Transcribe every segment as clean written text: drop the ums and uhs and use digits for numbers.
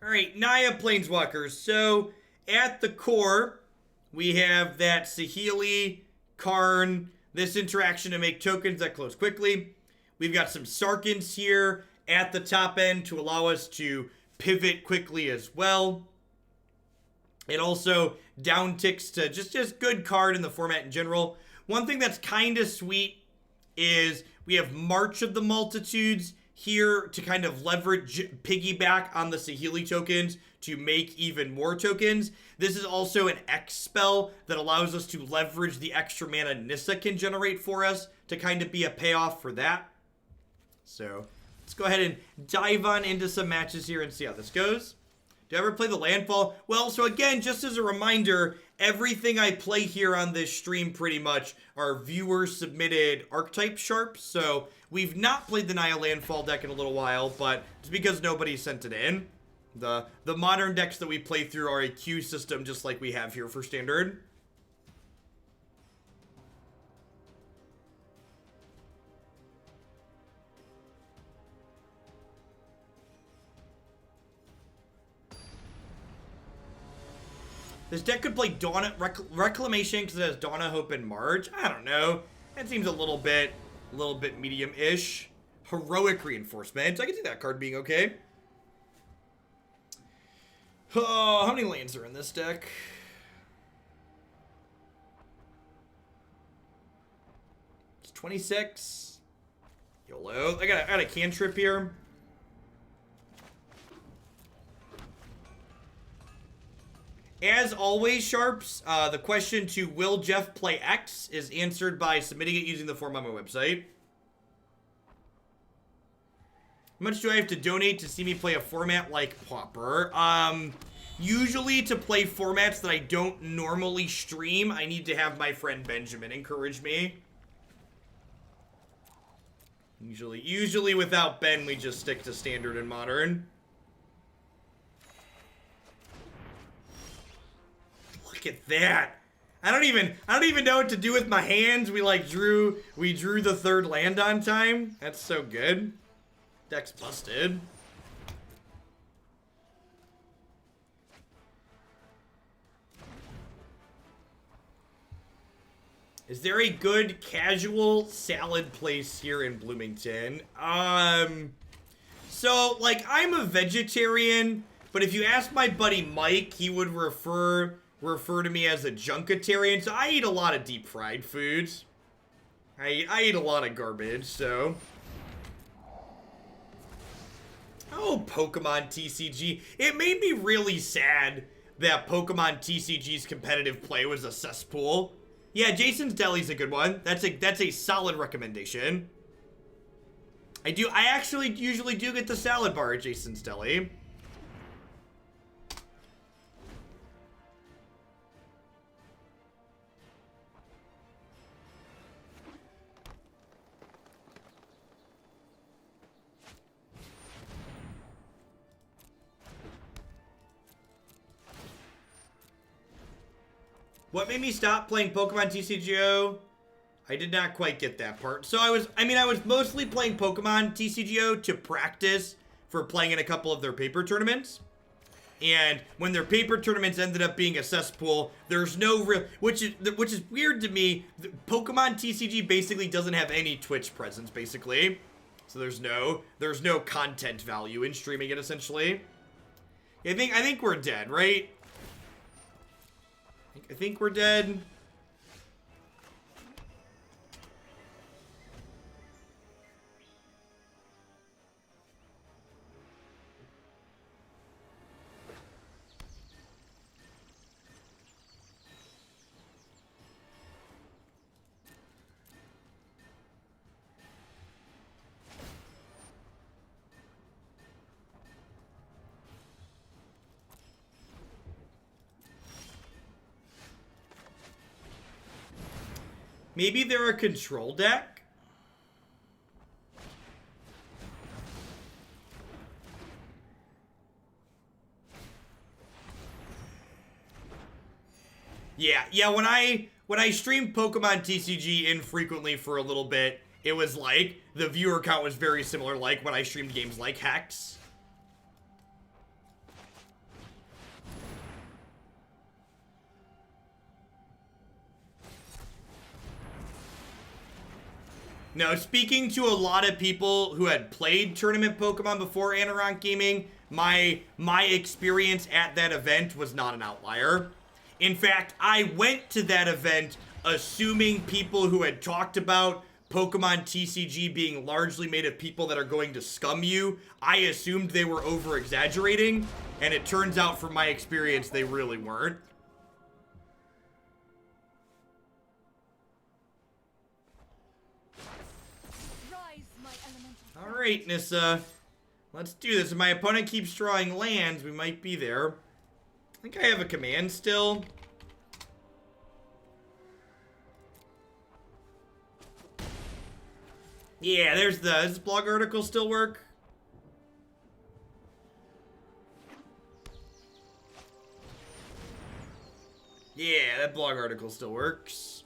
Alright, Naya Planeswalkers. So, at the core, we have that Saheeli, Karn, this interaction to make tokens that close quickly. We've got some Sarkhans here at the top end to allow us to pivot quickly as well. It also down ticks to just good card in the format in general. One thing that's kind of sweet is we have March of the Multitudes here to kind of leverage, piggyback on the Saheeli tokens to make even more tokens. This is also an X spell that allows us to leverage the extra mana Nissa can generate for us to kind of be a payoff for that. So let's go ahead and dive on into some matches here and see how this goes. Do I ever play the landfall? Well, so again, just as a reminder, everything I play here on this stream pretty much are viewer-submitted archetype sharps. So we've not played the Naya landfall deck in a little while, but it's because nobody sent it in. The modern decks that we play through are a queue system just like we have here for Standard. This deck could play Dawn Reclamation because it has Dawn of Hope and March. I don't know. That seems a little bit medium-ish. Heroic Reinforcement. I can see that card being okay. Oh, how many lands are in this deck? It's 26. YOLO. I got a cantrip here. As always, Sharps, the question to will Jeff play X is answered by submitting it using the form on my website. How much do I have to donate to see me play a format like Pauper? Usually to play formats that I don't normally stream, I need to have my friend Benjamin encourage me. Usually without Ben, we just stick to Standard and Modern. Look at that. I don't even know what to do with my hands. We drew the third land on time. That's so good. Deck's busted. Is there a good casual salad place here in Bloomington? So like I'm a vegetarian, but if you ask my buddy Mike, he would refer to me as a junketarian. So I eat a lot of deep fried foods. I eat a lot of garbage, so. Oh, Pokemon TCG. It made me really sad that Pokemon TCG's competitive play was a cesspool. Yeah, Jason's Deli's a good one. That's a solid recommendation. I actually usually do get the salad bar at Jason's Deli. What made me stop playing Pokemon TCGO? I did not quite get that part. So I was mostly playing Pokemon TCGO to practice for playing in a couple of their paper tournaments. And when their paper tournaments ended up being a cesspool, there's no real, which is weird to me. Pokemon TCG basically doesn't have any Twitch presence, basically. So there's no content value in streaming it, essentially. I think we're dead, right? I think we're dead. Maybe they're a control deck? Yeah, when I streamed Pokemon TCG infrequently for a little bit, it was like, the viewer count was very similar like when I streamed games like Hex. No, speaking to a lot of people who had played tournament Pokemon before Anoront Gaming, my experience at that event was not an outlier. In fact, I went to that event assuming people who had talked about Pokemon TCG being largely made of people that are going to scum you, I assumed they were over-exaggerating, and it turns out from my experience they really weren't. Alright, Nissa. Let's do this. If my opponent keeps drawing lands, we might be there. I think I have a command still. Yeah, does this blog article still work? Yeah, that blog article still works.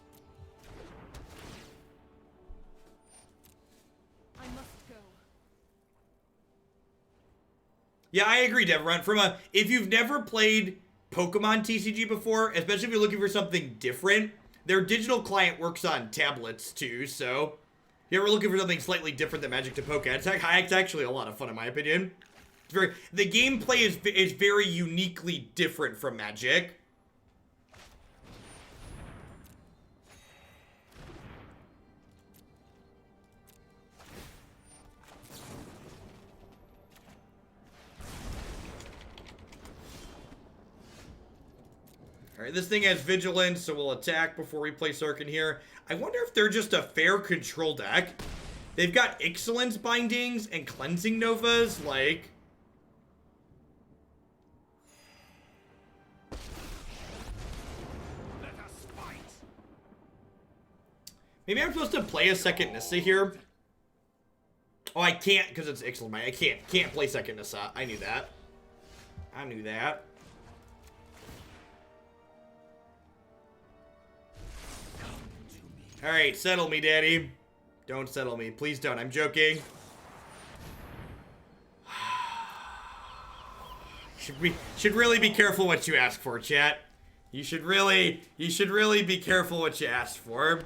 I must go. Yeah, I agree, Devron. If you've never played Pokemon TCG before, especially if you're looking for something different, their digital client works on tablets too, so if you're ever looking for something slightly different than Magic to Poke, it's actually a lot of fun in my opinion. The gameplay is very uniquely different from Magic. Alright, this thing has Vigilance, so we'll attack before we play Sarkhan here. I wonder if they're just a fair control deck. They've got Excellence Bindings and Cleansing Novas, like... Let us fight. Maybe I'm supposed to play a second Nissa here. Oh, I can't because it's Excellence. I can't play second Nissa. I knew that. I knew that. Alright, settle me, Daddy. Don't settle me. Please don't. I'm joking. Should really be careful what you ask for, chat. You should really be careful what you ask for.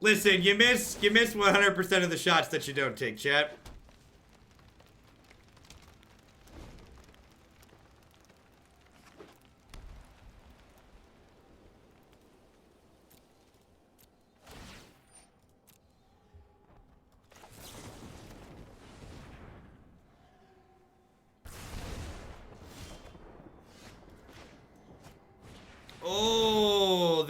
Listen, you miss 100% of the shots that you don't take, chat. Oh,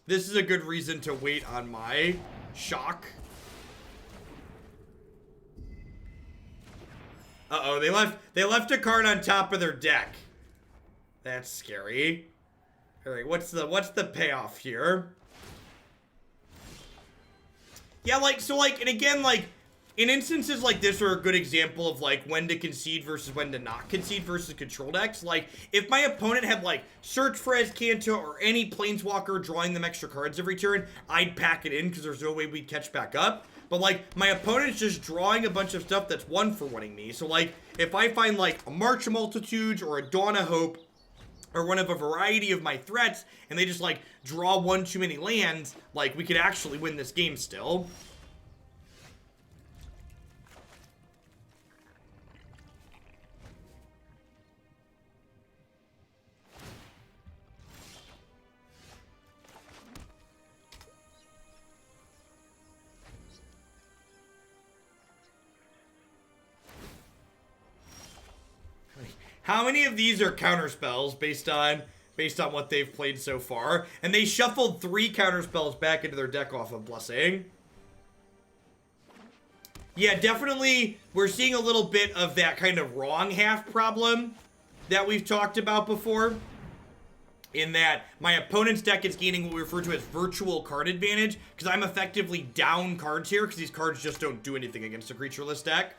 this is a good reason to wait on my shock. Uh-oh, they left a card on top of their deck. That's scary. Alright, what's the payoff here? Yeah, and again, in instances like this are a good example of, when to concede versus when to not concede versus control decks. If my opponent had, Search for Azcanta or any Planeswalker drawing them extra cards every turn, I'd pack it in because there's no way we'd catch back up. But, my opponent's just drawing a bunch of stuff that's one-for-winning me. So, if I find, a March of Multitudes or a Dawn of Hope or one of a variety of my threats, and they just, draw one too many lands, we could actually win this game still. How many of these are counterspells based on what they've played so far? And they shuffled 3 counterspells back into their deck off of Blessing. Yeah, definitely we're seeing a little bit of that kind of wrong half problem that we've talked about before. In that my opponent's deck is gaining what we refer to as virtual card advantage because I'm effectively down cards here because these cards just don't do anything against a creatureless deck.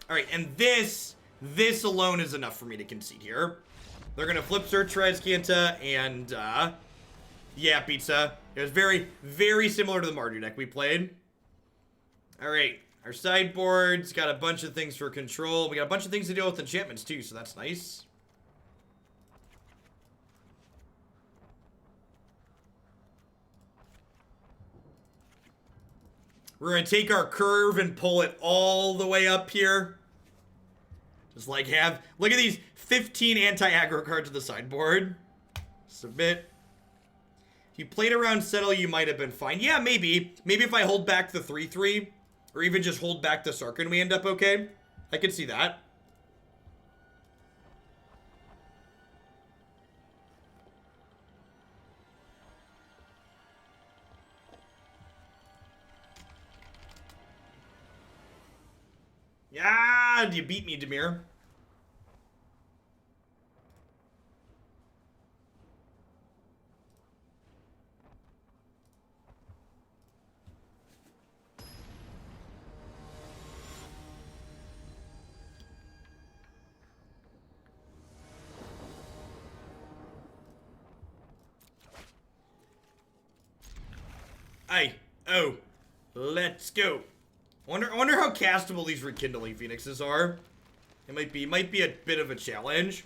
Alright, and this alone is enough for me to concede here. They're gonna flip Search for Azcanta and, yeah, pizza. It was very, very similar to the Mardu deck we played. Alright, our sideboard's got a bunch of things for control. We got a bunch of things to deal with enchantments too, so that's nice. We're gonna take our curve and pull it all the way up here. Just like look at these 15 anti-aggro cards to the sideboard. Submit. If you played around Settle, you might have been fine. Yeah, maybe. Maybe if I hold back the 3/3, or even just hold back the Sarkhan, we end up okay. I could see that. Yeah, you beat me, Demir. Oh, let's go. I wonder how castable these Rekindling Phoenixes are. It might be a bit of a challenge.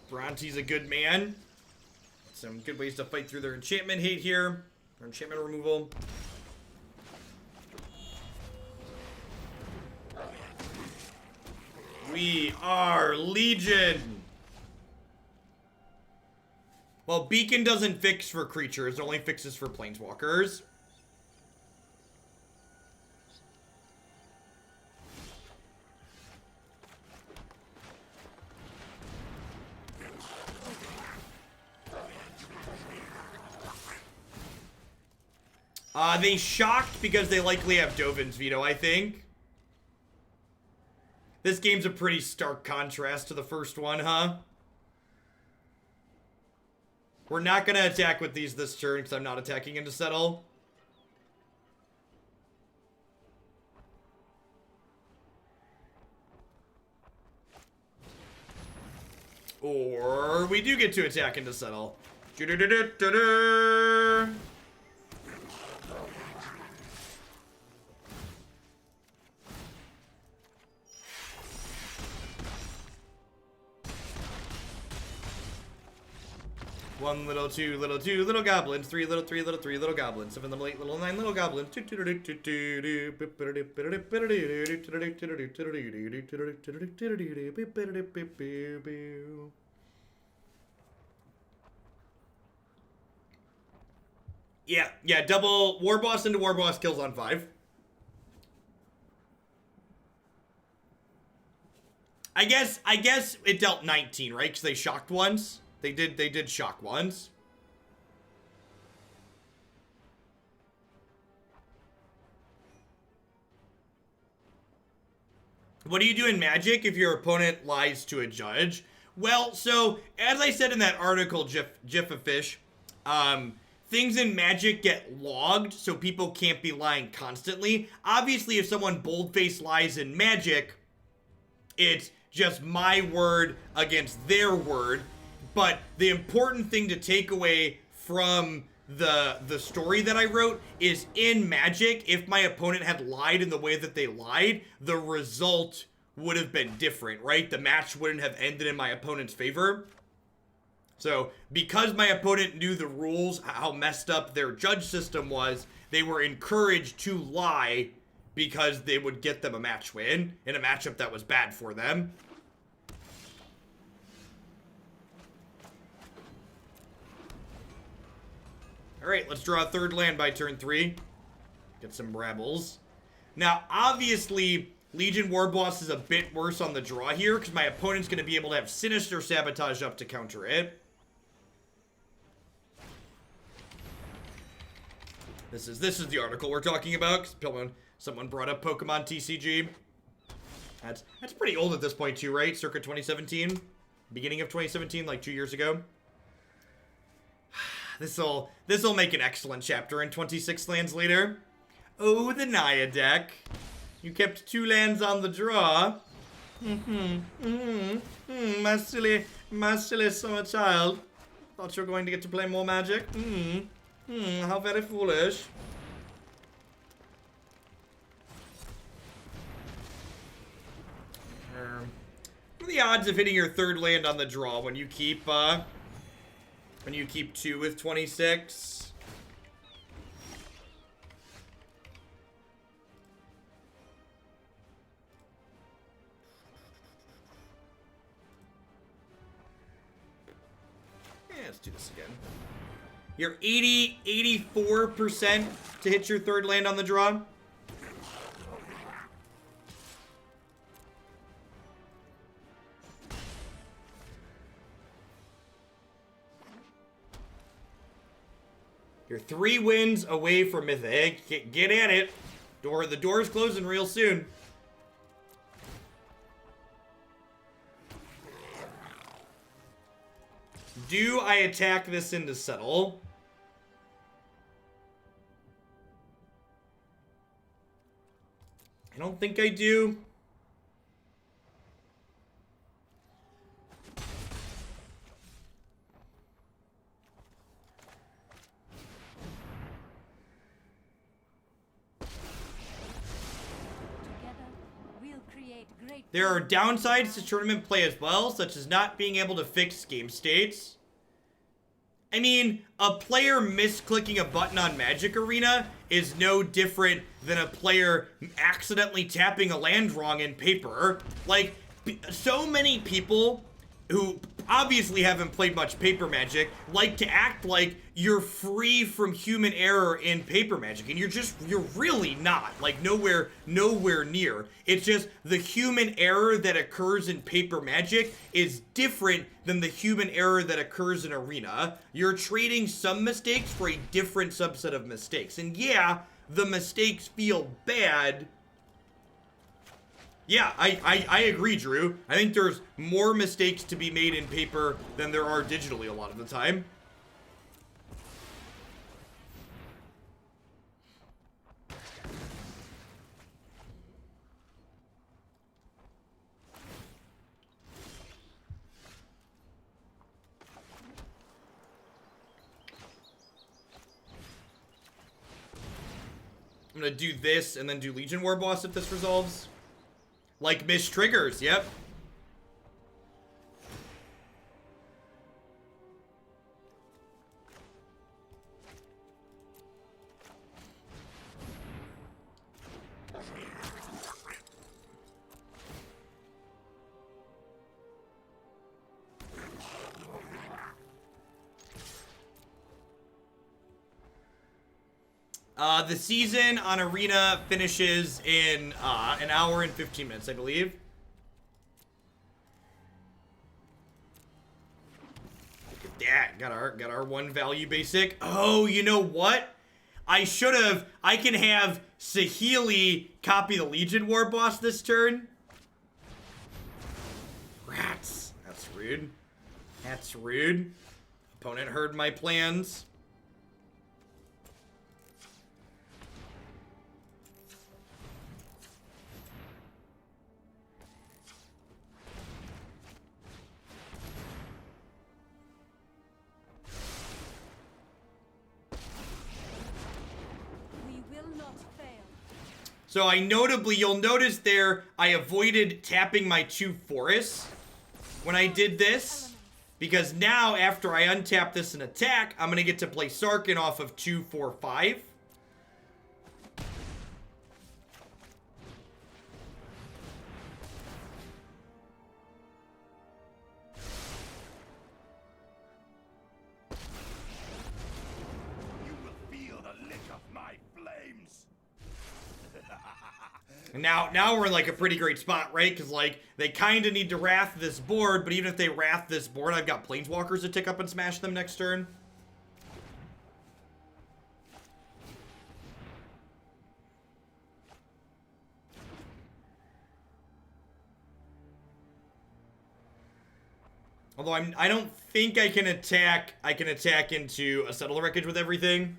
Bronte's a good man. Some good ways to fight through their enchantment hate here. Or enchantment removal. We are Legion. Well, Beacon doesn't fix for creatures. It only fixes for planeswalkers. They shocked because they likely have Dovin's Veto, I think. This game's a pretty stark contrast to the first one, huh? We're not going to attack with these this turn because I'm not attacking into Settle. Or we do get to attack into Settle. One little, two little goblins, three little goblins, seven little, 8 little, 9 little goblins. Yeah, double Warboss into Warboss kills on 5. I guess it dealt 19, right? Because they shocked once. They did shock once. What do you do in Magic if your opponent lies to a judge? Well, so, as I said in that article, Jiffafish, things in Magic get logged, so people can't be lying constantly. Obviously, if someone boldface lies in Magic, it's just my word against their word. But the important thing to take away from the story that I wrote is in Magic, if my opponent had lied in the way that they lied, the result would have been different, right? The match wouldn't have ended in my opponent's favor. So, because my opponent knew the rules, how messed up their judge system was, they were encouraged to lie because they would get them a match win in a matchup that was bad for them. Alright, let's draw a third land by turn 3. Get some Rebels. Now, obviously, Legion Warboss is a bit worse on the draw here, because my opponent's going to be able to have Sinister Sabotage up to counter it. This is the article we're talking about, because someone brought up Pokemon TCG. That's pretty old at this point too, right? Circa 2017? Beginning of 2017, like 2 years ago. This'll make an excellent chapter in 26 lands later. Oh, the Naya deck. You kept 2 lands on the draw. My silly summer child. Thought you were going to get to play more Magic. How very foolish. What are the odds of hitting your third land on the draw when you keep 2 with 26? Let's do this again. You're 84% to hit your third land on the draw. You're 3 wins away from Mythic. Get at it. The door's closing real soon. Do I attack this into settle? I don't think I do. There are downsides to tournament play as well, such as not being able to fix game states. I mean, a player misclicking a button on Magic Arena is no different than a player accidentally tapping a land wrong in Paper. Like, so many people who obviously haven't played much Paper Magic like to act like you're free from human error in Paper Magic, and you're really not. Like, nowhere near. It's just the human error that occurs in Paper Magic is different than the human error that occurs in Arena. You're trading some mistakes for a different subset of mistakes. And yeah, the mistakes feel bad. Yeah, I agree, Drew. I think there's more mistakes to be made in Paper than there are digitally a lot of the time. I'm gonna do this and then do Legion Warboss if this resolves. Like Mish triggers, yep. The season on Arena finishes in an hour and 15 minutes, I believe. Look at that. Got our 1 value basic. Oh, you know what? I can have Saheeli copy the Legion Warboss this turn. Rats. That's rude. That's rude. Opponent heard my plans. So you'll notice there, I avoided tapping my 2 forests when I did this. Because now, after I untap this and attack, I'm going to get to play Sarkhan off of 2, 4, 5. And now we're in like a pretty great spot, right? Because like they kind of need to wrath this board, but even if they wrath this board, I've got planeswalkers to tick up and smash them next turn. Although I don't think I can attack. I can attack into a Settle the Wreckage with everything.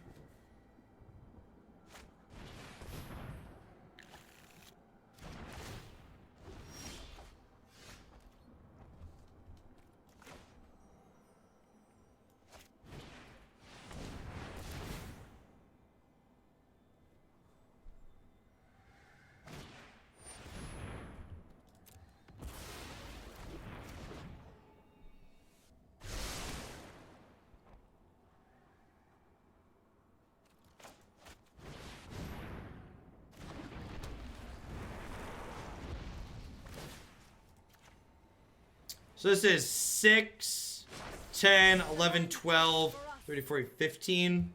So this is 6, 10, 11, 12, 13, 14, 15.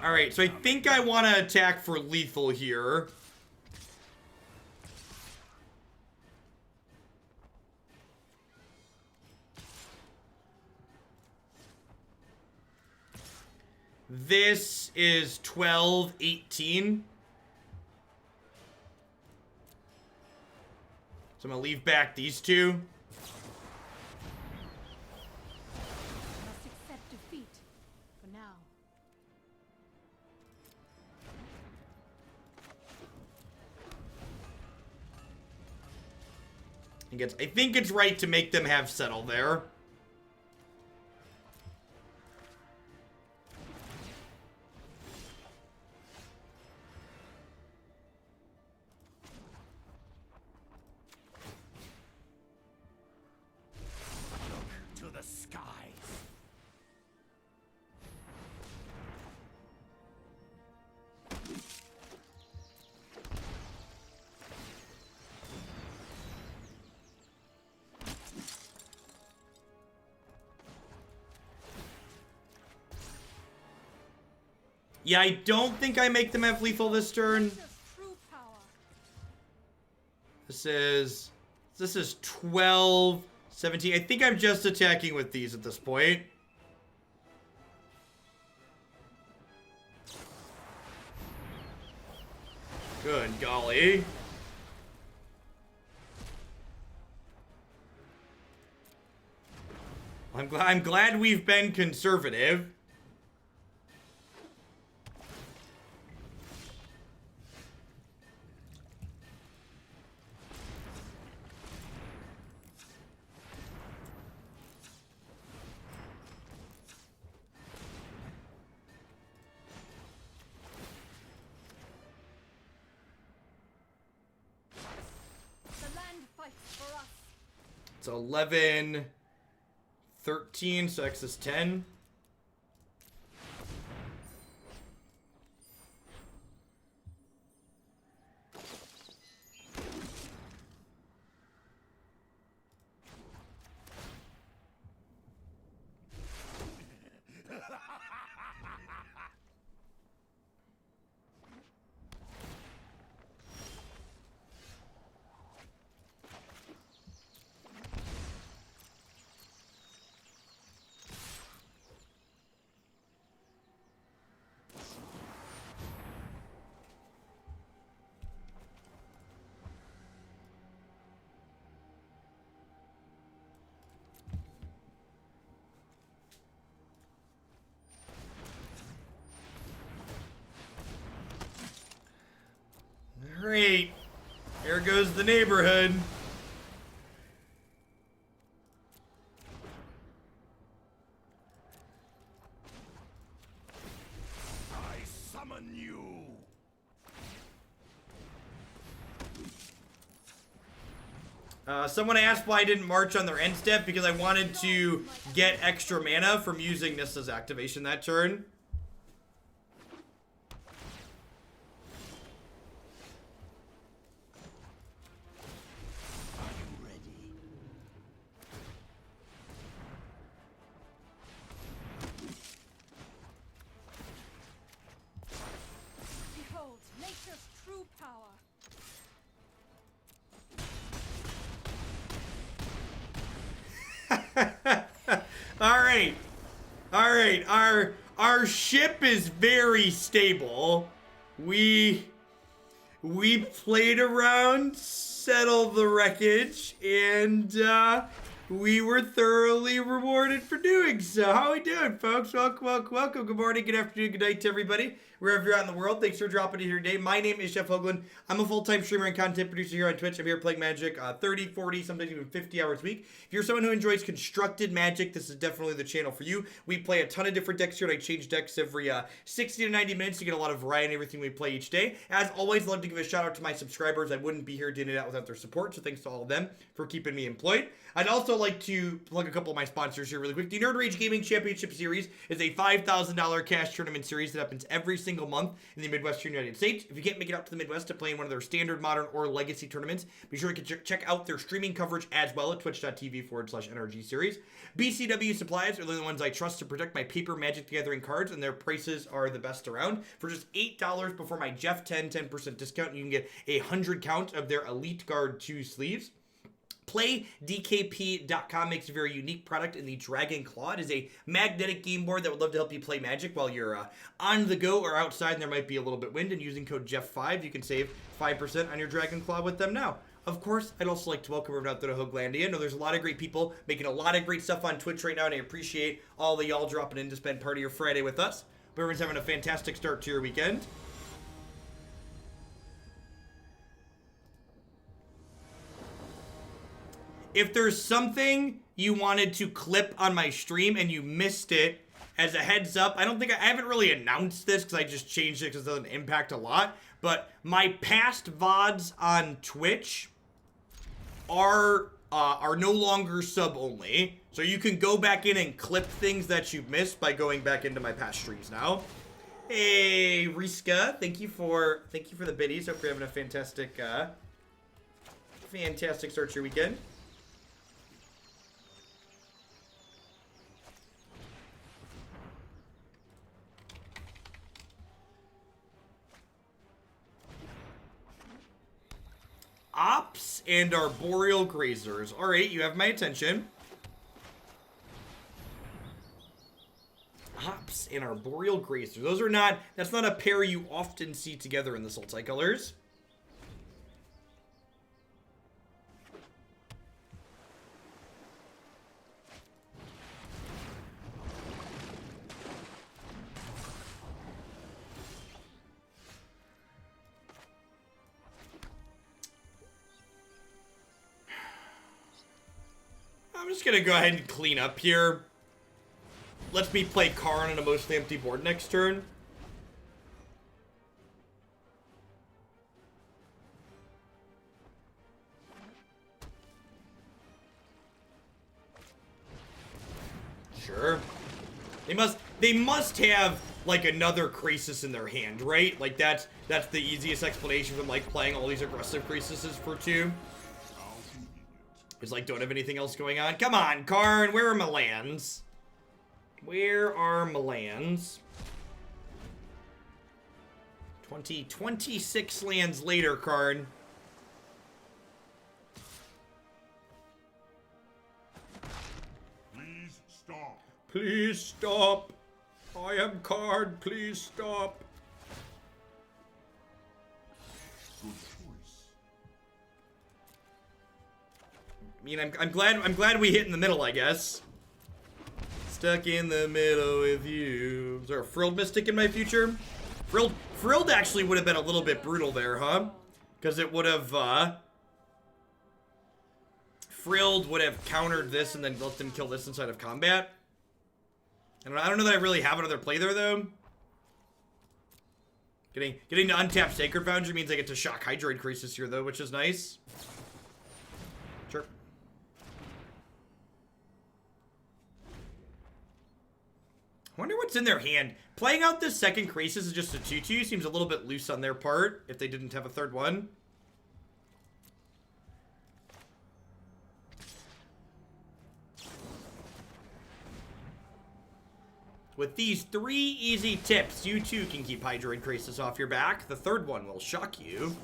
Alright, so I think I want to attack for lethal here. This is 12, 18. So I'm going to leave back these two. Must accept defeat for now. I think it's right to make them have settle there. Yeah, I don't think I make them have lethal this turn. This is 12, 17. I think I'm just attacking with these at this point. Good golly. I'm glad we've been conservative. It's 11, 13, so X is 10. Great. Here goes the neighborhood. I summon you. Someone asked why I didn't march on their end step, because I wanted to get extra mana from using Nissa's activation that turn. Alright, our ship is very stable. We played around, settled the wreckage, and we were thoroughly rewarded for doing so. How we doing, folks? Welcome, welcome, welcome. Good morning, good afternoon, good night to everybody, wherever you're at in the world. Thanks for dropping in here today. My name is Chef Hoagland. I'm a full-time streamer and content producer here on Twitch. I'm here playing Magic 30, 40, sometimes even 50 hours a week. If you're someone who enjoys constructed Magic, this is definitely the channel for you. We play a ton of different decks here, and I change decks every 60 to 90 minutes to get a lot of variety in everything we play each day. As always, I'd love to give a shout out to my subscribers. I wouldn't be here doing that without their support, so thanks to all of them for keeping me employed. I'd also like to plug a couple of my sponsors here really quick. The Nerd Rage Gaming Championship Series is a $5,000 cash tournament series that happens every single month in the Midwestern United States. If you can't make it out to the Midwest to play in one of their standard, modern, or legacy tournaments, be sure to check out their streaming coverage as well at twitch.tv/NRG Series. BCW Supplies are the ones I trust to protect my paper Magic the Gathering cards, and their prices are the best around. For just $8 before my Jeff 10% discount, you can get a 100 count of their Elite Guard 2 sleeves. PlayDKP.com makes a very unique product in the Dragon Claw. It is a magnetic game board that would love to help you play Magic while you're on the go or outside and there might be a little bit wind. And using code Jeff5, you can save 5% on your Dragon Claw with them now. Of course, I'd also like to welcome everyone out there to Hoaglandia. I know there's a lot of great people making a lot of great stuff on Twitch right now, and I appreciate all of y'all dropping in to spend part of your Friday with us. But everyone's having a fantastic start to your weekend. If there's something you wanted to clip on my stream and you missed it, as a heads up, I haven't really announced this because I just changed it because it doesn't impact a lot, but my past VODs on Twitch are no longer sub only. So you can go back in and clip things that you missed by going back into my past streams now. Hey, Riska, thank you for the biddies. Hope you're having a fantastic start to your weekend. Ops and Arboreal Grazers. Alright, you have my attention. Ops and Arboreal Grazers. That's not a pair you often see together in the Multicolors. I'm just gonna go ahead and clean up here. Let me play Karn on a mostly empty board next turn. Sure. They must have like another Crisis in their hand, right? Like that's the easiest explanation from like playing all these aggressive Crisises for 2. It's like, don't have anything else going on. Come on, Karn, where are my lands? Where are my lands? 26 lands later, Karn. Please stop. Please stop. I am Karn, please stop. Good choice. I mean, I'm glad we hit in the middle, I guess. Stuck in the middle with you. Is there a Frilled Mystic in my future? Frilled actually would have been a little bit brutal there, huh? Because it would have, Frilled would have countered this and then let them kill this inside of combat. I don't know that I really have another play there, though. Getting to untap Sacred Foundry means I get to shock Hydroid Crisis here, though, which is nice. Sure. I wonder what's in their hand. Playing out this second Crisis is just a 2/2 seems a little bit loose on their part if they didn't have a third one. With these 3 easy tips, you too can keep Hydroid Crisis off your back. The third one will shock you.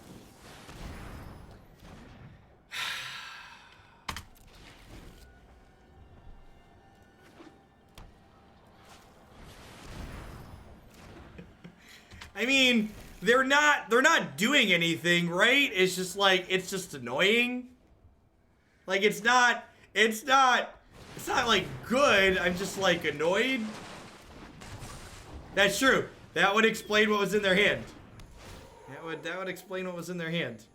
I mean, they're not doing anything, right? It's just like, it's just annoying. Like, it's not like good. I'm just like annoyed. That's true. That would explain what was in their hand. That would explain what was in their hand.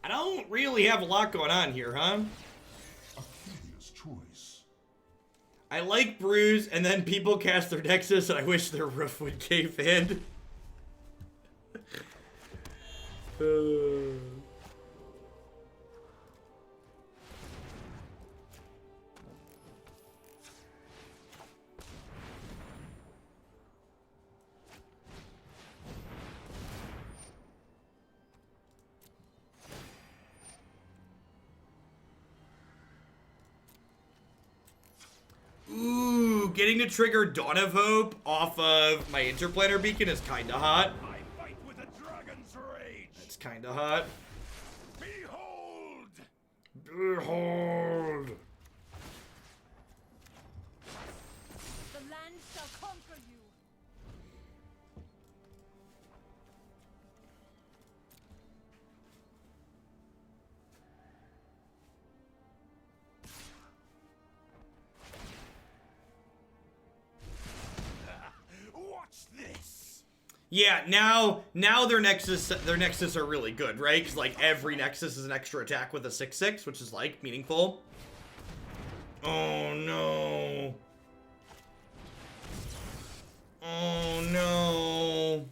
I don't really have a lot going on here, huh? A curious choice. I like Bruise, and then people cast their Nexus, and I wish their roof would cave in. Ooh, getting to trigger Dawn of Hope off of my Interplanar Beacon is kinda hot. I fight with a dragon's rage. It's kinda hot. Behold! Behold! The land shall conquer you. Watch this. Yeah, now their Nexus are really good, right? Because like every Nexus is an extra attack with a 6/6, which is like meaningful. Oh no. Oh no.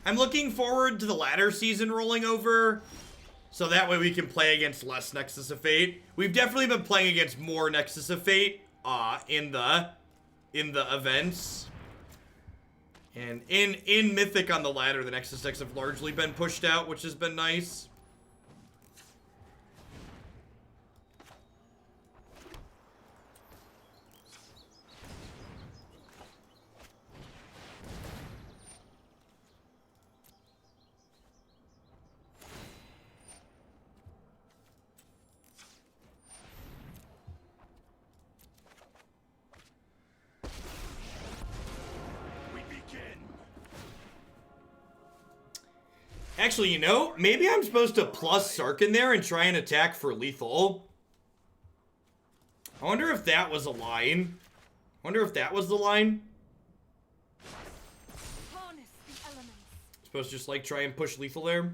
I'm looking forward to the latter season rolling over, so that way we can play against less Nexus of Fate. We've definitely been playing against more Nexus of Fate in the events. And in Mythic on the ladder, the Nexus decks have largely been pushed out, which has been nice. Actually, you know, maybe I'm supposed to plus Sarkhan there and try and attack for lethal. I wonder if that was a line. Wonder if that was the line. Harness the elements. Supposed to just like try and push lethal there.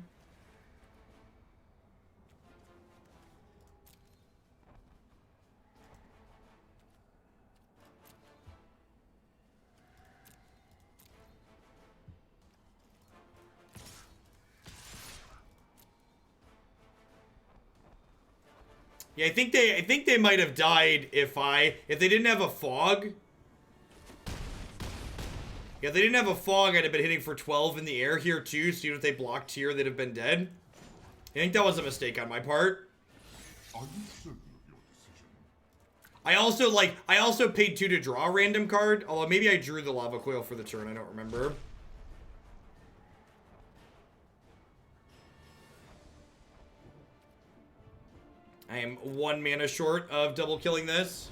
Yeah, I think they might have died if they didn't have a fog. Yeah, if they didn't have a fog, I'd have been hitting for 12 in the air here too. So even if they blocked here, they'd have been dead. I think that was a mistake on my part. Are you certain of your decision? I also paid 2 to draw a random card. Although maybe I drew the Lava Coil for the turn, I don't remember. I am 1 mana short of double killing this.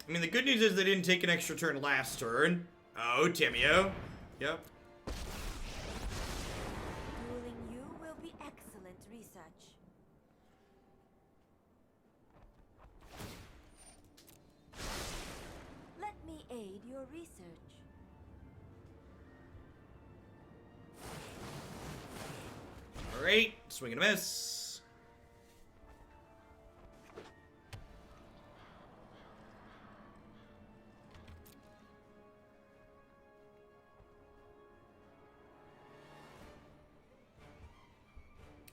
I mean, the good news is they didn't take an extra turn last turn. Oh, Timio. Yep. Dueling you will be excellent research. Let me aid your research. Alright, swing and a miss.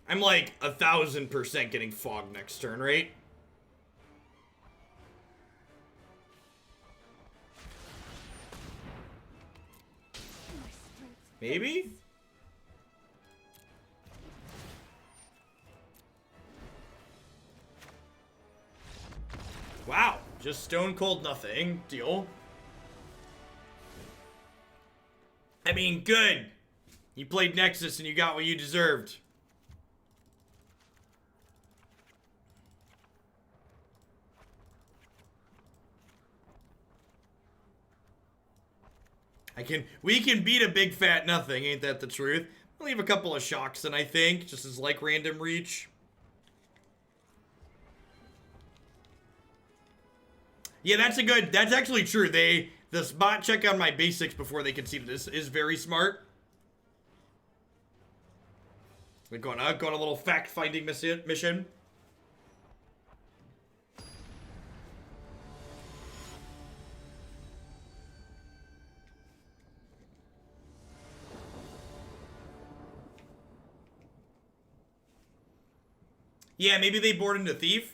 I'm like 1000% getting fog next turn, right? Maybe? Wow, just stone cold nothing. Deal. I mean, good. You played Nexus and you got what you deserved. We can beat a big fat nothing, ain't that the truth? I'll leave a couple of shocks in, I think, just as like random reach. Yeah, that's actually true. The spot check on my basics before they conceded is very smart. We're going a little fact-finding mission. Yeah, maybe they board into Thief.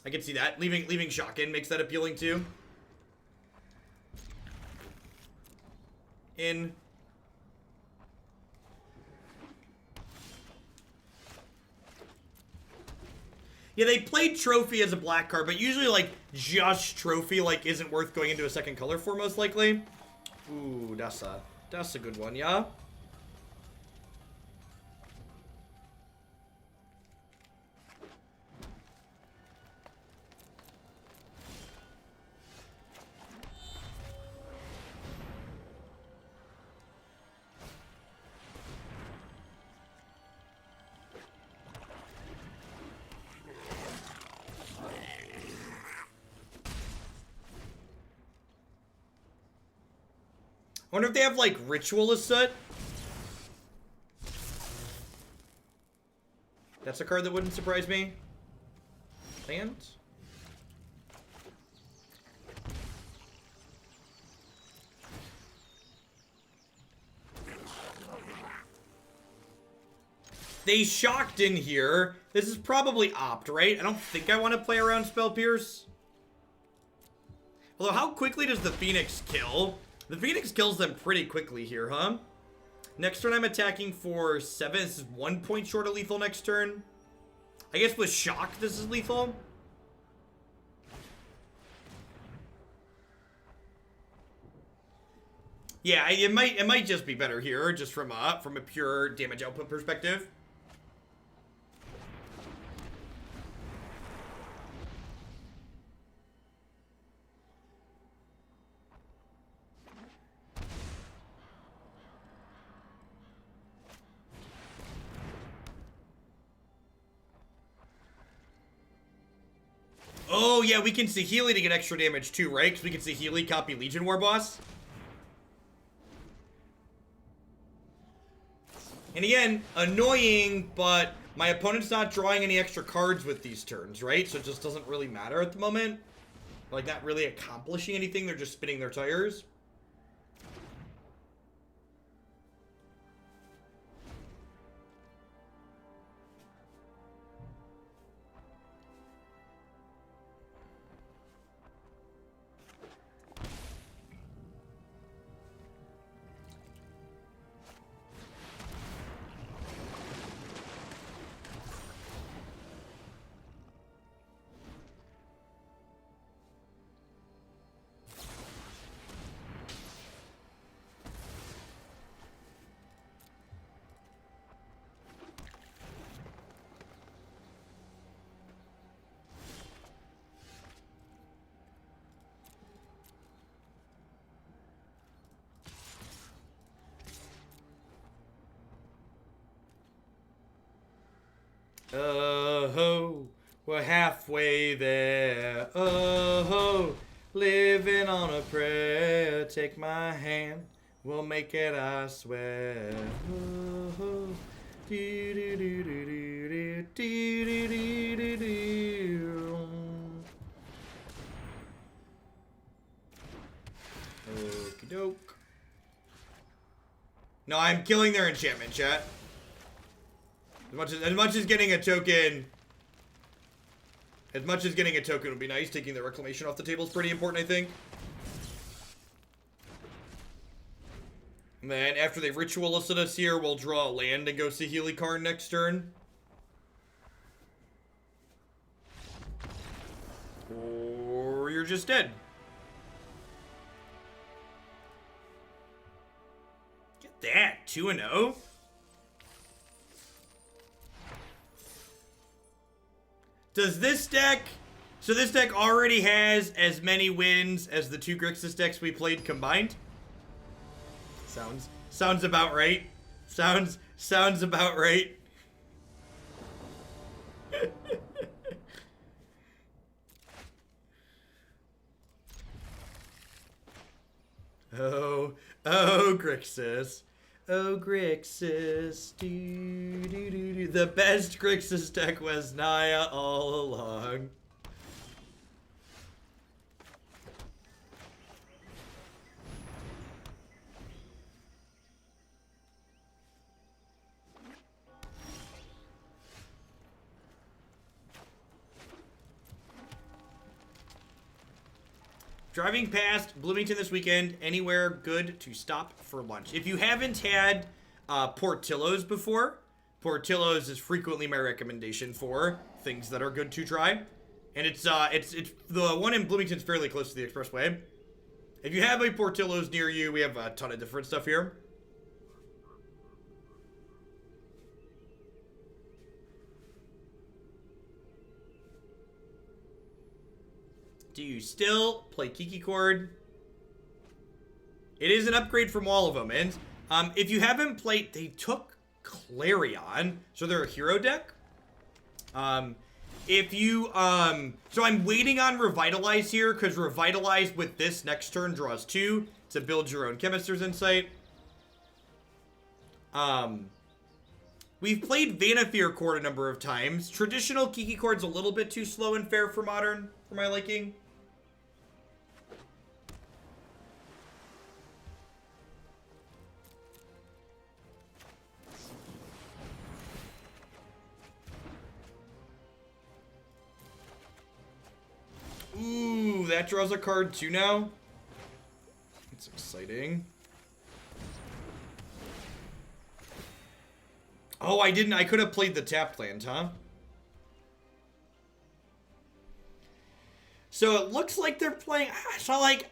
I can see that. Leaving Shock in makes that appealing too. In. Yeah, they played Trophy as a black card, but usually, like, just Trophy, like, isn't worth going into a second color for, most likely. Ooh, that's a good one, yeah? I wonder if they have, like, Ritual Asset. That's a card that wouldn't surprise me. And? They shocked in here. This is probably Opt, right? I don't think I want to play around Spell Pierce. Although, how quickly does the Phoenix kill? The Phoenix kills them pretty quickly here, huh? Next turn I'm attacking for 7. This is 1 point short of lethal next turn. I guess with Shock this is lethal. Yeah, it might just be better here, just from a pure damage output perspective. Oh, yeah, we can Saheeli to get extra damage too, right? Because we can Saheeli copy Legion Warboss. And again, annoying, but my opponent's not drawing any extra cards with these turns, right? So it just doesn't really matter at the moment. Like, not really accomplishing anything. They're just spinning their tires. Oh-ho, we're halfway there. Oh-ho, living on a prayer. Take my hand, we'll make it, I swear. Oh-ho, do-do-do-do-do-do, do-do-do-do-do. Okie doke. No, I'm killing their enchantment, chat. As much as getting a token would be nice, taking the reclamation off the table is pretty important, I think. And then after they ritualisted us here, we'll draw a land and go Saheeli Karn next turn. Or you're just dead. Get that, 2-0. Does this deck... So this deck already has as many wins as the 2 Grixis decks we played combined? Sounds about right. Sounds about right. Oh, Grixis. Oh, Grixis. Do. The best Grixis deck was Naya all along. Driving past Bloomington this weekend, anywhere good to stop for lunch. If you haven't had Portillo's before, Portillo's is frequently my recommendation for things that are good to try. And it's the one in Bloomington's fairly close to the expressway. If you have a Portillo's near you, we have a ton of different stuff here. Do you still play Kiki Chord? It is an upgrade from all of them. And if you haven't played, they took Clarion, so they're a hero deck. If you, so I'm waiting on Revitalize here, because Revitalize with this next turn draws 2 to build your own Chemist's Insight. We've played Vanafear Chord a number of times. Traditional Kiki Chord's a little bit too slow and fair for Modern, for my liking. Ooh, that draws a card too now. It's exciting. Oh, I didn't. I could have played the tapped land, huh? So it looks like they're playing. So like,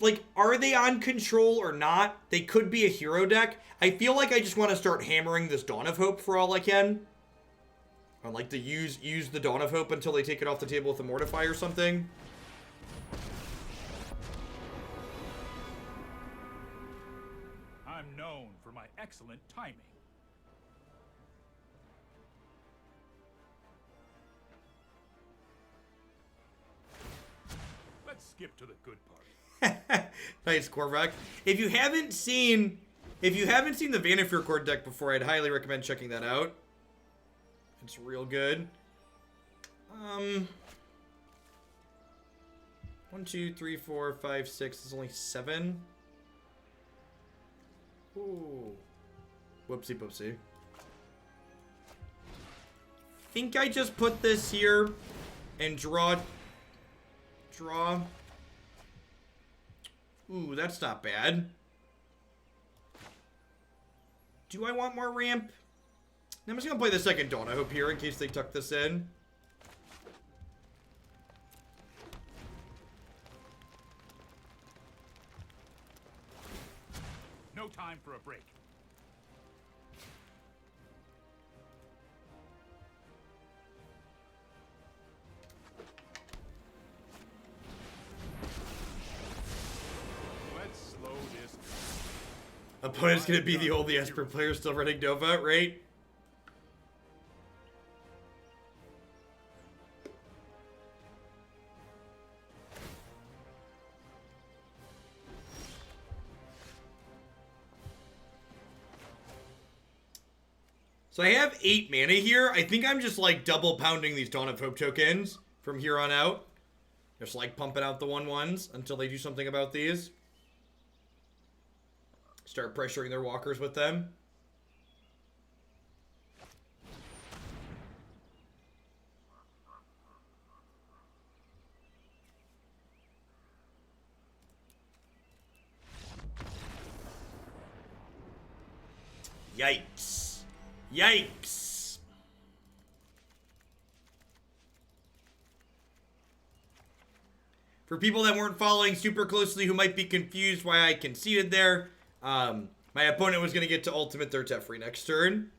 like, are they on control or not? They could be a hero deck. I feel like I just want to start hammering this Dawn of Hope for all I can. I'd like to use the Dawn of Hope until they take it off the table with a Mortify or something. I'm known for my excellent timing. Let's skip to the good part. Nice, Korvac. If you haven't seen the Vanafear Chord deck before, I'd highly recommend checking that out. It's real good. 1, 2, 3, 4, 5, 6. There's only 7. Ooh. Whoopsie poopsie. Think I just put this here and draw. Ooh, that's not bad. Do I want more ramp? I'm just gonna play the second Dawn, I hope, here in case they tuck this in. No time for a break. Let's slow this down. Opponent's gonna be the only Esper player still running Nova, right? So I have 8 mana here. I think I'm just like double pounding these Dawn of Hope tokens from here on out. Just like pumping out the 1/1s until they do something about these. Start pressuring their walkers with them. Yikes. Yikes. For people that weren't following super closely who might be confused why I conceded there, my opponent was going to get to ultimate their Teferi next turn.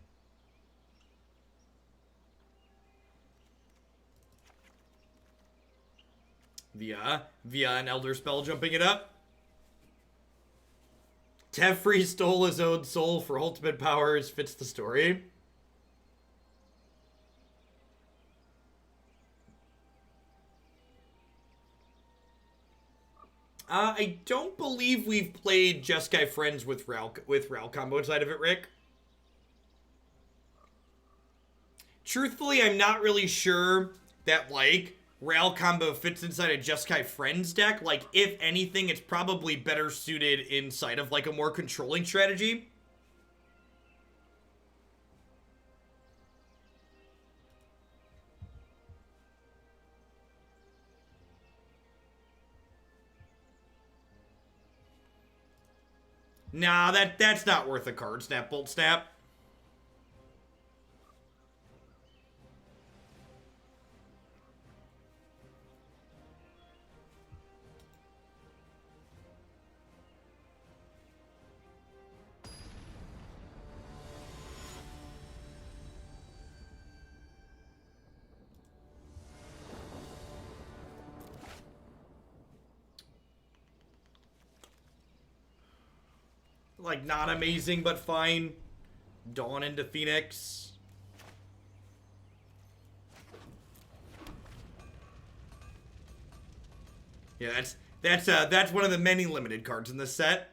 Via an Elder Spell jumping it up. Teferi stole his own soul for ultimate powers. Fits the story. I don't believe we've played Jeskai Friends with Ral combo inside of it, Rick. Truthfully, I'm not really sure that, like, Ral combo fits inside a Jeskai Friends deck. Like, if anything, it's probably better suited inside of, like, a more controlling strategy. Nah, that's not worth a card. Snap, Bolt, Snap. Like, not amazing, but fine. Dawn into Phoenix. Yeah, that's one of the many limited cards in this set.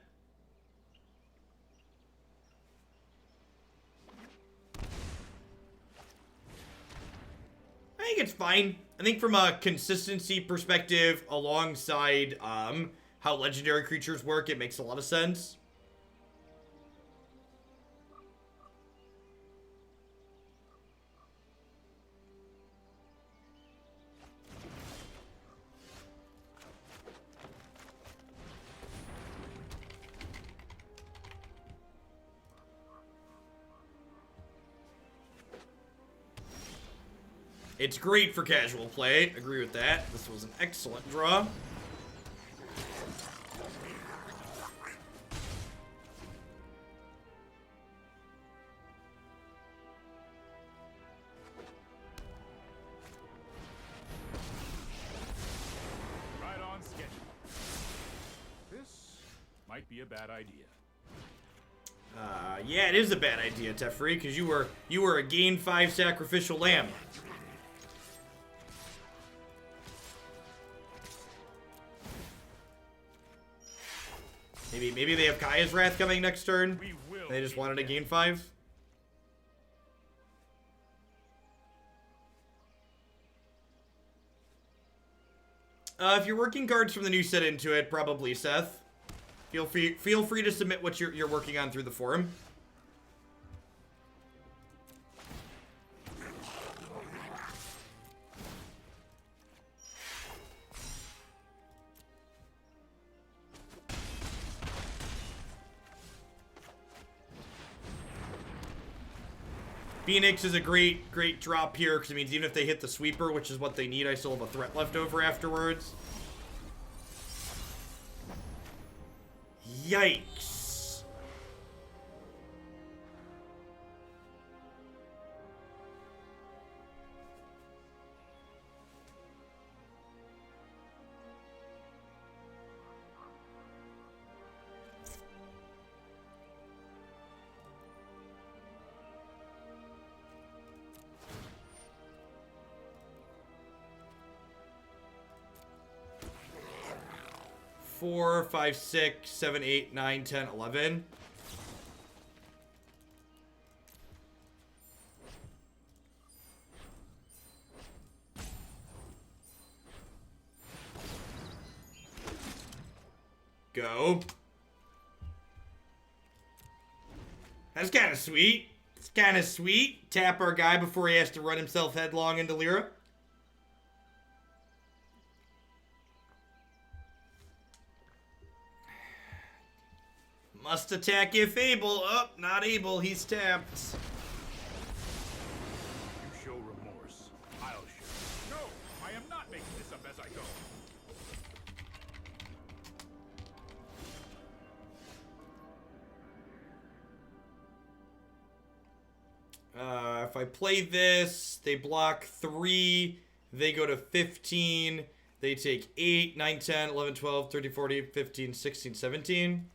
I think it's fine. I think from a consistency perspective, alongside how legendary creatures work, it makes a lot of sense. It's great for casual play. Agree with that. This was an excellent draw. Right on schedule. This might be a bad idea. Yeah, it is a bad idea, Teferi, because you were a gain 5 sacrificial lamb. Maybe they have Kaya's Wrath coming next turn. They just wanted to gain 5. If you're working cards from the new set into it, probably Seth. Feel free to submit what you're working on through the forum. Phoenix is a great drop here, because it means even if they hit the sweeper, which is what they need, I still have a threat left over afterwards. Yikes. Four, 5, 6, 7, 8, 9, 10, 11. Go. That's kind of sweet. It's kind of sweet. Tap our guy before he has to run himself headlong into Lyra. Must attack if able. Oh, not able. He's tapped. You show remorse. I'll show. No, I am not making this up as I go. If I play this, they block 3. They go to 15. They take 8, 9, 10, 11, 12, 13, 14, 15, 16, 17.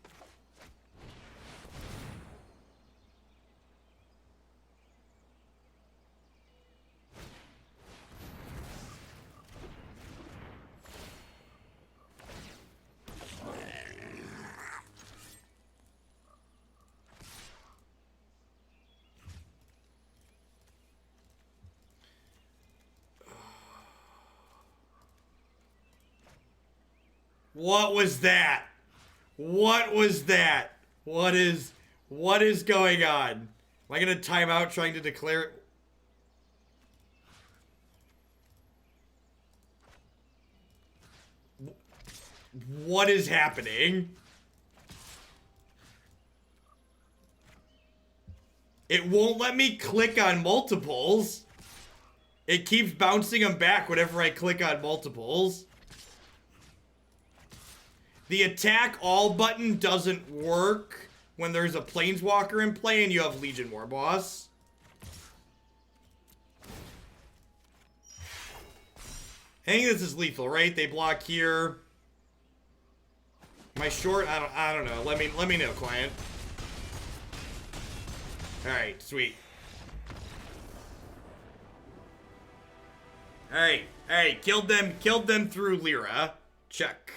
What was that? What was that? What is going on? Am I gonna time out trying to declare it? What is happening? It won't let me click on multiples. It keeps bouncing them back whenever I click on multiples. The attack all button doesn't work when there's a planeswalker in play and you have Legion Warboss. I think this is lethal, right? They block here. Am I short? I don't know. Let me know, client. Alright, sweet. Alright, killed them through Lyra. Check.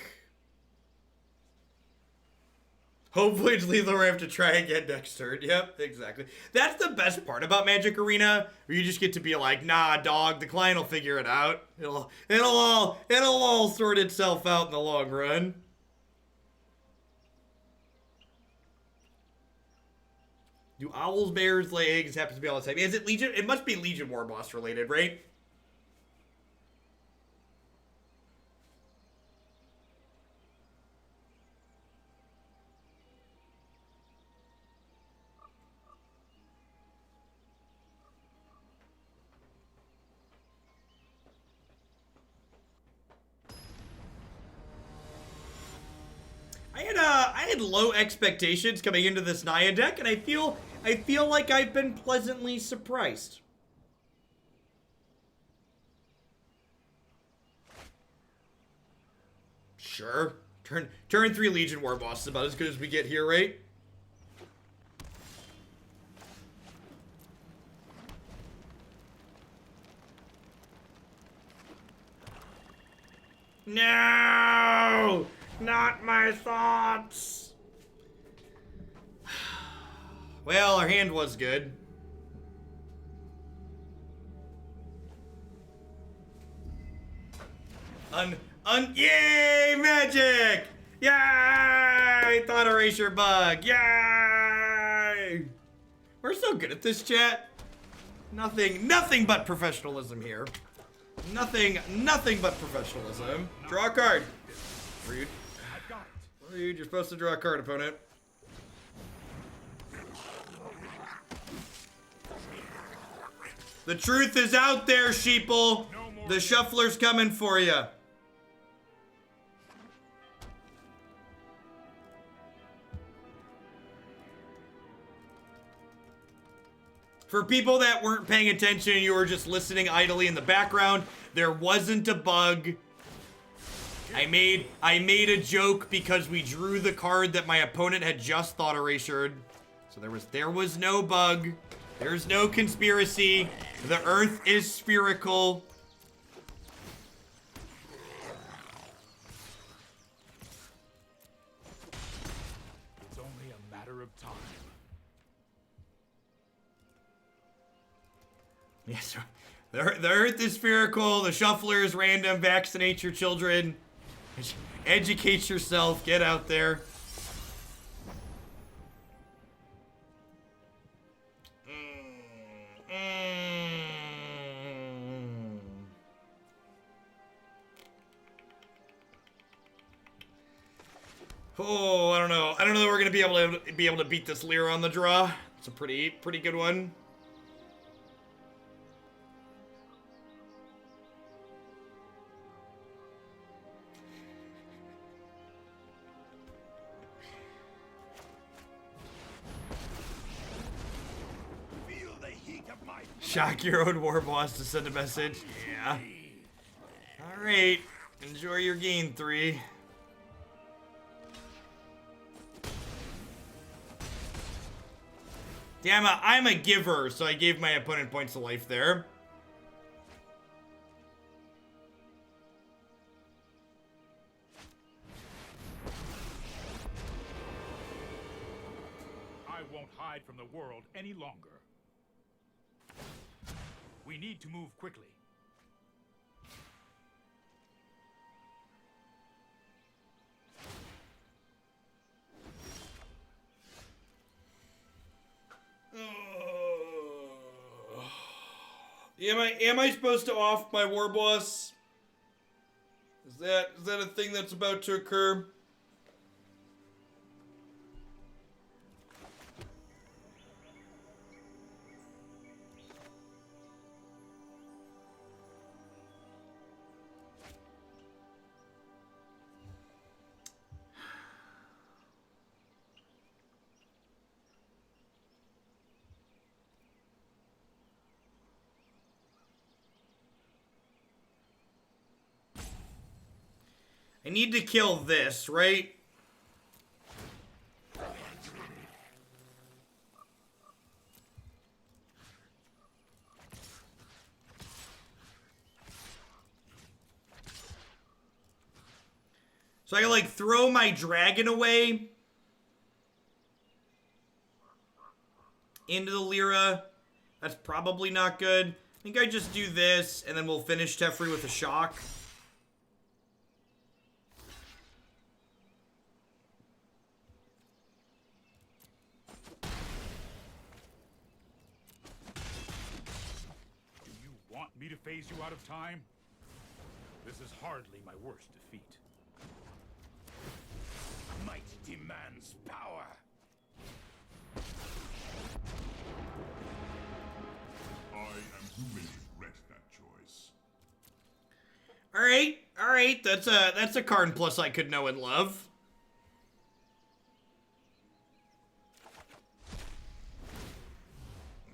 Hopefully it's lethal or I have to try again next turn. Yep, exactly. That's the best part about Magic Arena, where you just get to be like, nah, dog, the client will figure it out. It'll all sort itself out in the long run. Do owls, bears lay eggs? Happens to be all the time. Is it Legion? It must be Legion Warboss related, right? I had low expectations coming into this Naya deck, and I feel like I've been pleasantly surprised. Sure. Turn 3 Legion Warboss is about as good as we get here, right? No! Not my thoughts! Well, our hand was good. Yay! Magic! Yay! Thought erasure bug! Yay! We're so good at this, chat. Nothing but professionalism here. Nothing but professionalism. Draw a card. Rude. Rude, you're supposed to draw a card, opponent. The truth is out there, sheeple. The shuffler's coming for you. For people that weren't paying attention and you were just listening idly in the background, there wasn't a bug. I made a joke because we drew the card that my opponent had just thought erasured. So there was no bug. There's no conspiracy. The earth is spherical. It's only a matter of time. Yes, the earth is spherical. The shuffler is random. Vaccinate your children. Educate yourself. Get out there. Oh, I don't know. I don't know that we're gonna be able to beat this Lyra on the draw. It's a pretty good one. Shock your own Warboss to send a message. Yeah. Alright. Enjoy your gain 3. Damn it, I'm a giver, so I gave my opponent points of life there. I won't hide from the world any longer. We need to move quickly. Am I supposed to off my Warboss? Is that a thing that's about to occur? I need to kill this, right? So I can, like, throw my dragon away into the Lyra. That's probably not good. I think I just do this, and then we'll finish Teferi with a shock. Do you want me to phase you out of time? This is hardly my worst defeat. Might demands power. I am who may regret that choice. All right. That's a Karn plus I could know and love.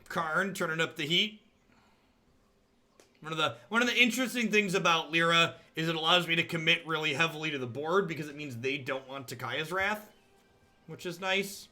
Karn turning up the heat. One of the interesting things about Lyra is it allows me to commit really heavily to the board because it means they don't want Takaya's Wrath, which is nice.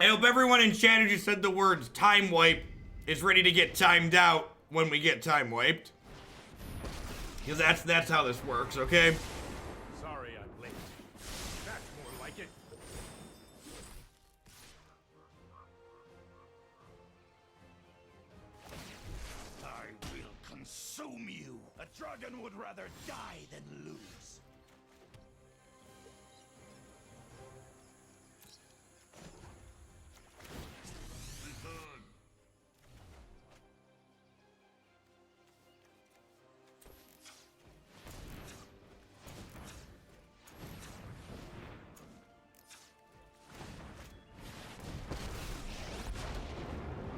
I hope everyone in chat who just said the words time wipe is ready to get timed out when we get time wiped. Because that's how this works, okay? Sorry I'm late. That's more like it. I will consume you. A dragon would rather die than lose. Return.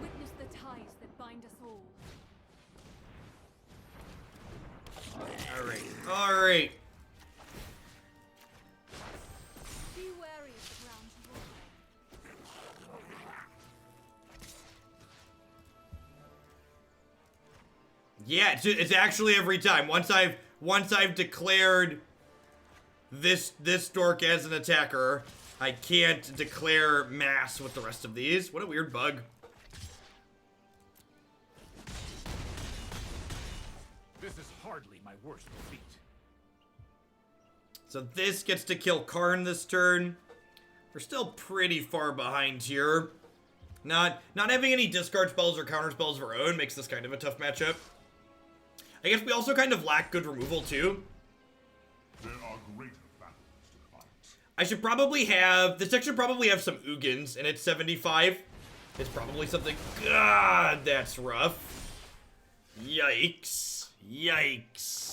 Witness the ties that bind us all. All right. Be wary of the ground you walk on. Yeah, it's actually every time. Once I've declared this dork as an attacker, I can't declare mass with the rest of these. What a weird bug. This is hardly my worst defeat. So this gets to kill Karn this turn. We're still pretty far behind here. Not having any discard spells or counter spells of our own makes this kind of a tough matchup. I guess we also kind of lack good removal too. There are greater battles to fight. I should probably have... This deck should probably have some Ugins, and it's 75. It's probably something... God, that's rough. Yikes. Yikes.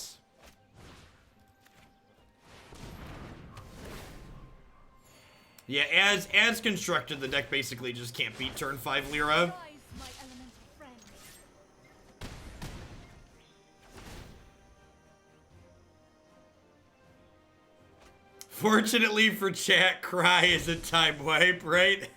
Yeah, as constructed, the deck basically just can't beat turn 5 Lyra. Rise, my elemental friend. Fortunately for chat, Cry is a time wipe, right?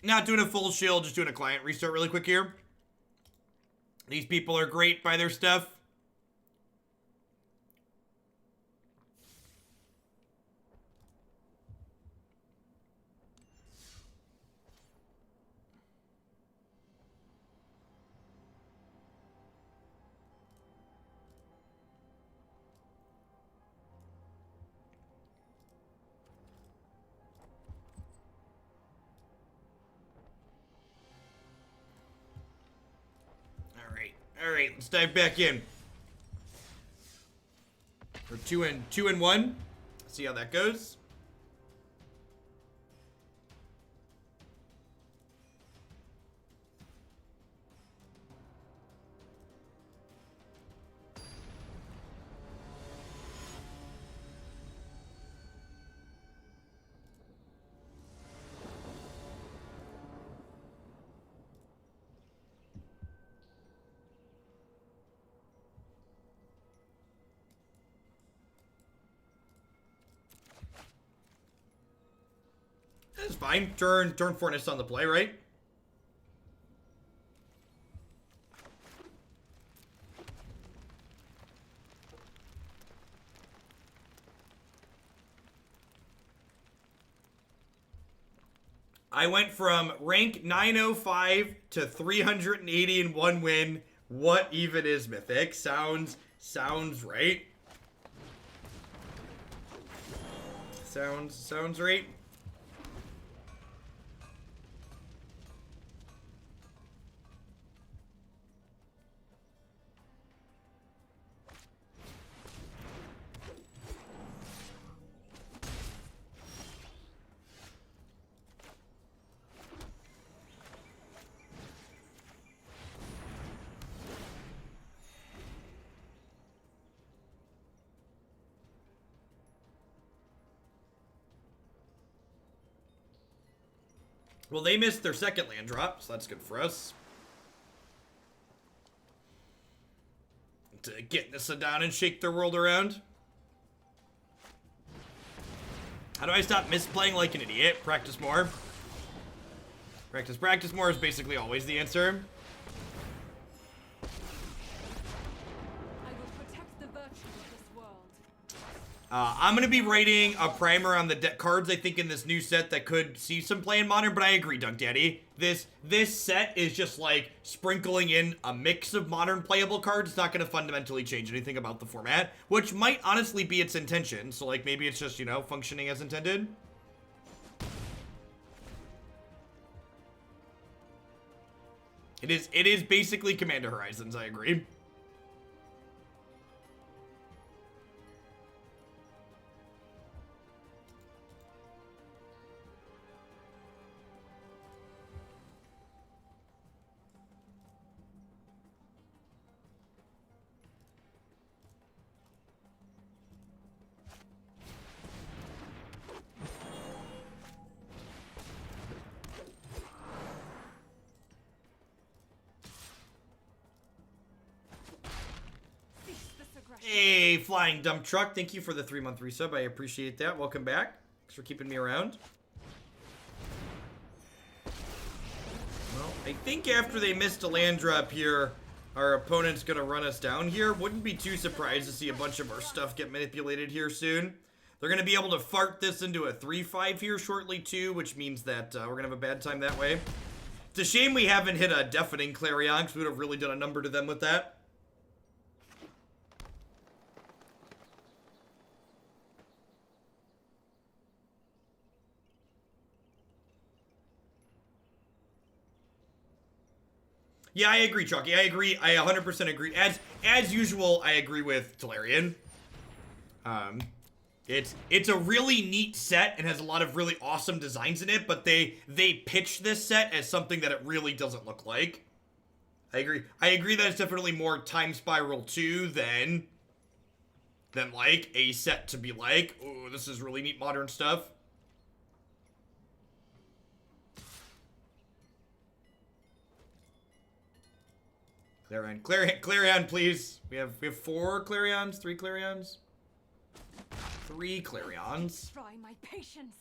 Not doing a full shield, just doing a client restart really quick here. These people are great by their stuff. All right, let's dive back in. We're 2-1. See how that goes. That's fine. Turn 4 Nissa on the play, right? I went from rank 905 to 380 in 1 win. What even is Mythic? Sounds right. Sounds right. Well, they missed their second land drop, so that's good for us. To get Nissa down and shake their world around. How do I stop misplaying like an idiot? Practice more. Practice more is basically always the answer. I will protect the virtue of this world. I'm going to be writing a primer on the cards I think in this new set that could see some play in Modern, but I agree, Dunk Daddy. This set is just like sprinkling in a mix of Modern playable cards. It's not going to fundamentally change anything about the format, which might honestly be its intention. So like maybe it's just, you know, functioning as intended. It is basically Commander Horizons, I agree. Hey, Flying Dump Truck, thank you for the 3-month resub. I appreciate that. Welcome back. Thanks for keeping me around. Well, I think after they missed a land drop here, our opponent's going to run us down here. Wouldn't be too surprised to see a bunch of our stuff get manipulated here soon. They're going to be able to fart this into a 3-5 here shortly, too, which means that we're going to have a bad time that way. It's a shame we haven't hit a Deafening Clarion, because we would have really done a number to them with that. Yeah, I agree, Chalky. I agree. I 100% agree. As usual, I agree with Talarian. It's a really neat set and has a lot of really awesome designs in it, but they pitch this set as something that it really doesn't look like. I agree. I agree that it's definitely more Time Spiral 2 than like a set to be like, ooh, this is really neat modern stuff. Clarion, please. We have 4 Clarions, 3 Clarions. 3 Clarions. Try my patience.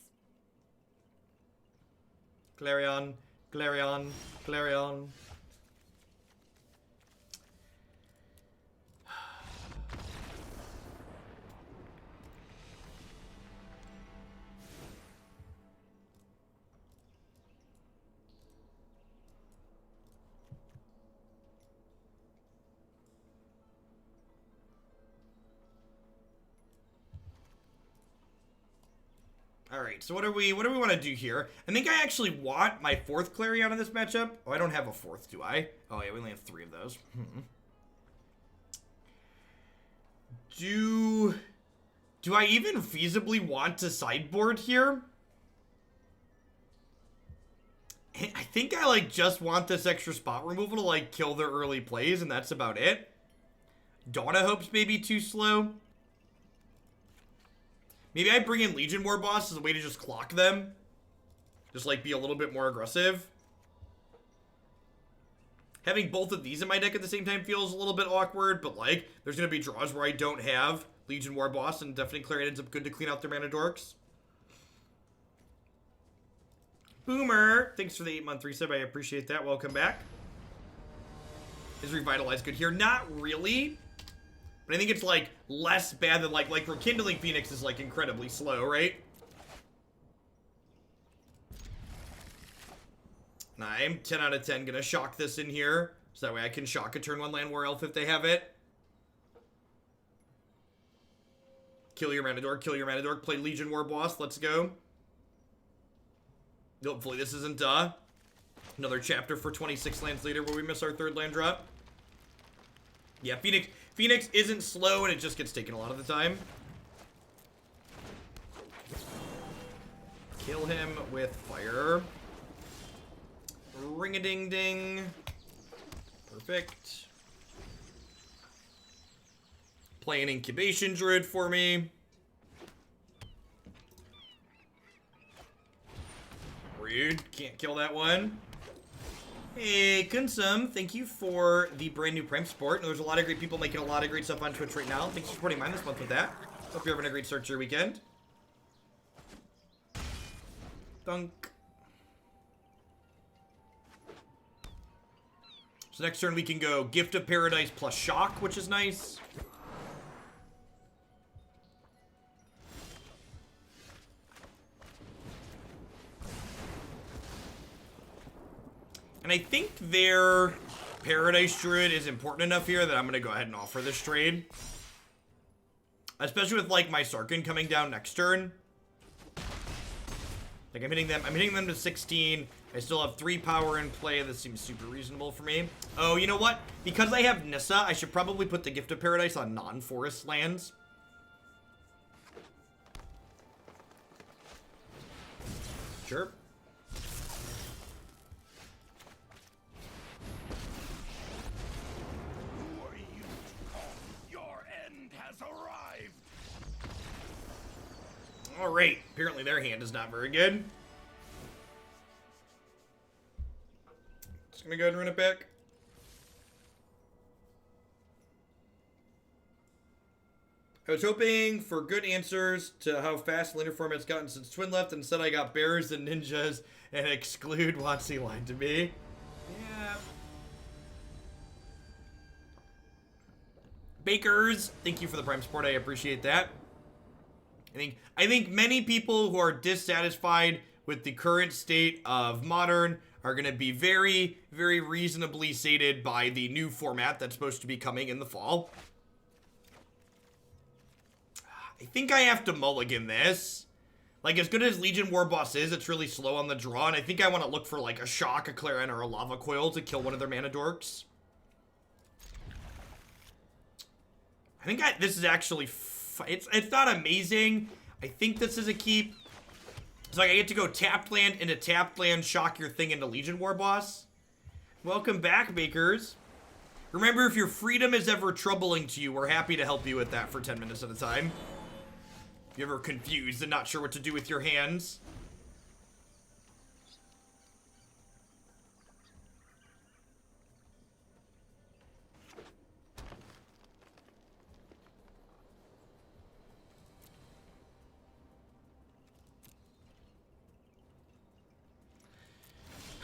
Clarion, Clarion. Clarion. Alright, so what do we want to do here? I think I actually want my 4th Clarion in this matchup. Oh, I don't have a 4th, do I? Oh yeah, we only have 3 of those. Do I even feasibly want to sideboard here? I think I like just want this extra spot removal to like kill their early plays, and that's about it. Dawn of Hope's maybe too slow. Maybe I bring in Legion Warboss as a way to just clock them. Just like be a little bit more aggressive. Having both of these in my deck at the same time feels a little bit awkward, but like there's going to be draws where I don't have Legion Warboss, and Deafening Clarion ends up good to clean out their mana dorks. Boomer! Thanks for the 8-month resub. I appreciate that. Welcome back. Is Revitalize good here? Not really. But I think it's, like, less bad than, like Rekindling Phoenix is, like, incredibly slow, right? And I'm 10 out of 10 gonna shock this in here. So that way I can shock a turn 1 Land War Elf if they have it. Kill your mana dork, play Legion Warboss, let's go. Hopefully this isn't, another chapter for 26 lands later where we miss our 3rd land drop. Yeah, Phoenix isn't slow, and it just gets taken a lot of the time. Kill him with fire. Ring-a-ding-ding. Perfect. Play an Incubation Druid for me. Rude. Can't kill that one. Hey, Kunsum, thank you for the brand new Prime support. There's a lot of great people making a lot of great stuff on Twitch right now. Thanks for supporting mine this month with that. Hope you're having a great start to your weekend. Thunk. So next turn we can go Gift of Paradise plus Shock, which is nice. And I think their Paradise Druid is important enough here that I'm going to go ahead and offer this trade. Especially with, like, my Sarkhan coming down next turn. Like, I'm hitting them to 16. I still have 3 power in play. This seems super reasonable for me. Oh, you know what? Because I have Nissa, I should probably put the Gift of Paradise on non-forest lands. Sure. Alright, apparently their hand is not very good. Just gonna go ahead and run it back. I was hoping for good answers to how fast laner format's gotten since Twin left, and instead I got bears and ninjas and exclude Watsy lied to me. Yeah. Bakers, thank you for the Prime support. I appreciate that. I think many people who are dissatisfied with the current state of Modern are going to be very, very reasonably sated by the new format that's supposed to be coming in the fall. I think I have to mulligan this. Like, as good as Legion Warboss is, it's really slow on the draw, and I think I want to look for, like, a Shock, a Clarion, or a Lava Coil to kill one of their mana dorks. I think this is actually... It's not amazing. I think this is a keep. It's like I get to go tapped land into tapped land, shock your thing into Legion Warboss. Welcome back, Bakers. Remember, if your freedom is ever troubling to you, we're happy to help you with that for 10 minutes at a time. If you're ever confused and not sure what to do with your hands.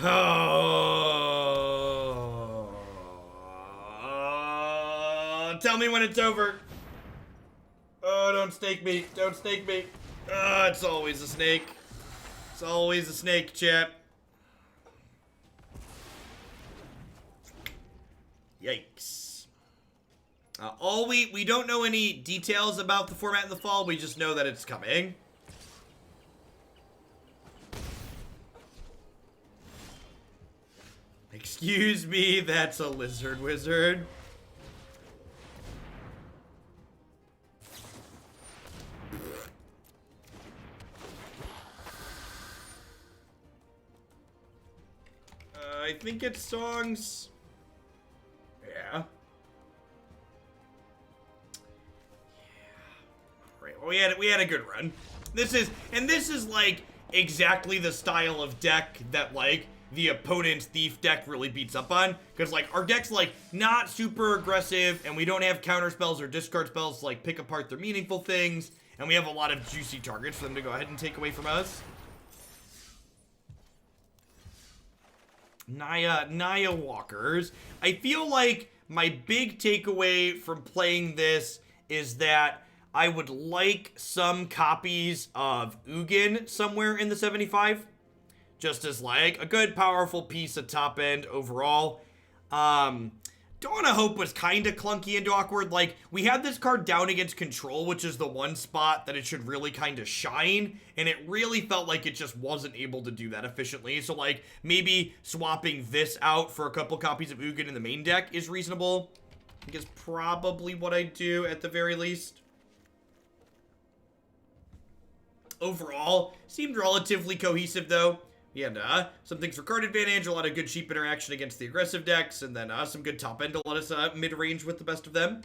Oh, tell me when it's over. Oh, don't snake me. Don't snake me. It's always a snake. It's always a snake, chat. Yikes. We don't know any details about the format in the fall. We just know that it's coming. Excuse me, that's a lizard wizard. I think it's songs. Yeah. Right. Well, we had a good run. This is like exactly the style of deck that like the opponent's thief deck really beats up on, because like our deck's like not super aggressive, and we don't have counter spells or discard spells to like pick apart their meaningful things, and we have a lot of juicy targets for them to go ahead and take away from us. Naya walkers. I feel like my big takeaway from playing this is that I would like some copies of Ugin somewhere in the 75. Just as like a good powerful piece of top end overall. Dawn of Hope was kind of clunky and awkward. Like, we had this card down against control, which is the one spot that it should really kind of shine, and it really felt like it just wasn't able to do that efficiently. So, like, maybe swapping this out for a couple copies of Ugin in the main deck is reasonable. I think is probably what I'd do at the very least. Overall, seemed relatively cohesive, though. We had some things for card advantage, a lot of good cheap interaction against the aggressive decks, and then some good top end to let us mid-range with the best of them.